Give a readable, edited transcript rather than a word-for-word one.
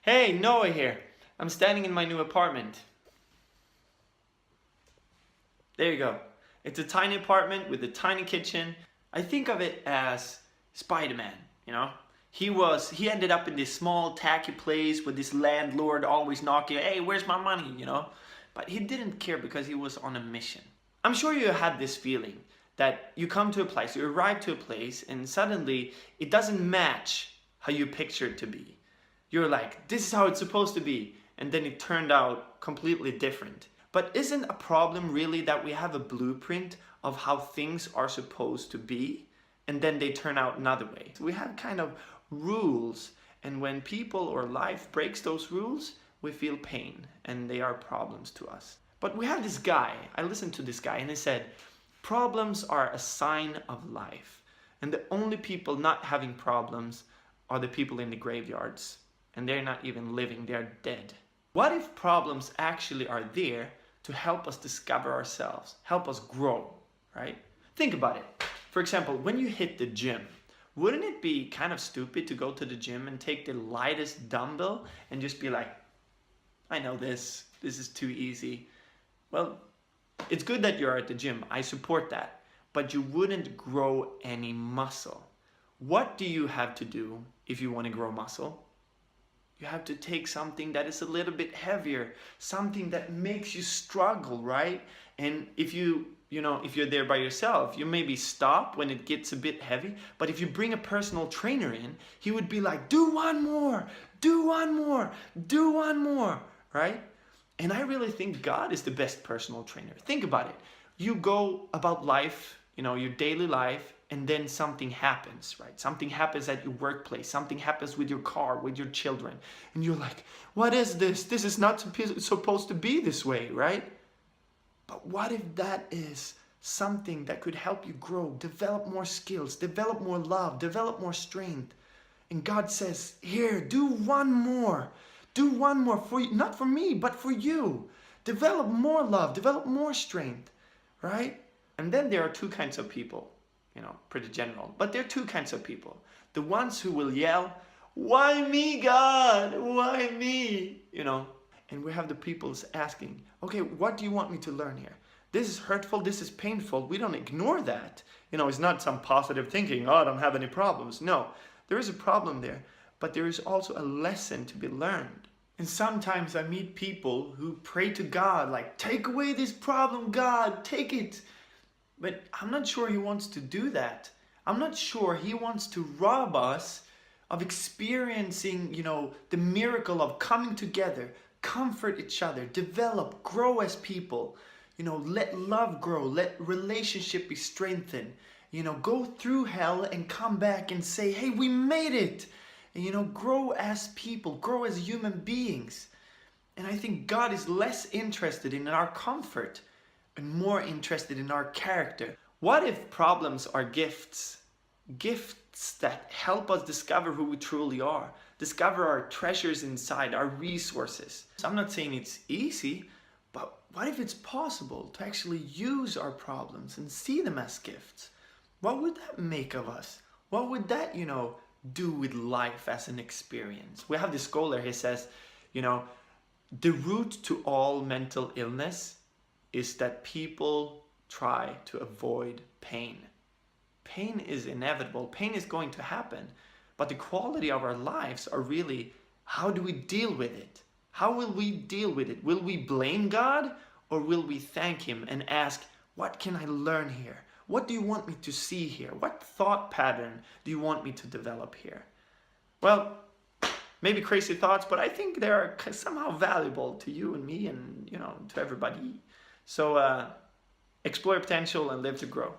Hey, Noah here. I'm standing in my new apartment. There you go. It's a tiny apartment with a tiny kitchen. I think of it as Spider-Man, you know? He ended up in this small tacky place with this landlord always knocking, hey, where's my money, you know? But he didn't care because he was on a mission. I'm sure you had this feeling that you come to a place, you arrive to a place, and suddenly it doesn't match how you picture it to be. You're like, this is how it's supposed to be, and then it turned out completely different. But isn't a problem really that we have a blueprint of how things are supposed to be, and then they turn out another way? So we have kind of rules, and when people or life breaks those rules, we feel pain, and they are problems to us. But we have this guy, I listened to this guy, and he said, problems are a sign of life, and the only people not having problems are the people in the graveyards. And they're not even living, they're dead. What if problems actually are there to help us discover ourselves, help us grow, right? Think about it. For example, when you hit the gym, wouldn't it be kind of stupid to go to the gym and take the lightest dumbbell and just be like, I know this is too easy. Well, it's good that you're at the gym, I support that, but you wouldn't grow any muscle. What do you have to do if you want to grow muscle? You have to take something that is a little bit heavier, something that makes you struggle, right? And if you're there by yourself, you maybe stop when it gets a bit heavy, but if you bring a personal trainer in, he would be like, do one more, do one more, do one more, right? And I really think God is the best personal trainer. Think about it. You go about life, your daily life, and then something happens, right? Something happens at your workplace, something happens with your car, with your children, and you're like, what is this? This is not supposed to be this way, right? But what if that is something that could help you grow, develop more skills, develop more love, develop more strength? And God says, here, do one more. Do one more for you, not for me, but for you. Develop more love, develop more strength, right? And then there are two kinds of people. Pretty general. But there are two kinds of people. The ones who will yell, why me, God? Why me? And we have the people asking, okay, what do you want me to learn here? This is hurtful, this is painful. We don't ignore that. It's not some positive thinking, oh, I don't have any problems. No, there is a problem there, but there is also a lesson to be learned. And sometimes I meet people who pray to God, like, take away this problem, God, take it. But I'm not sure he wants to do that. I'm not sure he wants to rob us of experiencing, the miracle of coming together, comfort each other, develop, grow as people, let love grow, let relationship be strengthened, go through hell and come back and say, hey, we made it. And, grow as people, grow as human beings. And I think God is less interested in our comfort and more interested in our character. What if problems are gifts? Gifts that help us discover who we truly are, discover our treasures inside, our resources. So I'm not saying it's easy, but what if it's possible to actually use our problems and see them as gifts? What would that make of us? What would that, do with life as an experience? We have this scholar, he says, the root to all mental illness is that people try to avoid pain. Pain is inevitable. Pain is going to happen. But the quality of our lives are really, how do we deal with it? How will we deal with it? Will we blame God, or will we thank him and ask, what can I learn here? What do you want me to see here? What thought pattern do you want me to develop here? Well, maybe crazy thoughts, but I think they are somehow valuable to you and me and, to everybody. So explore potential and live to grow.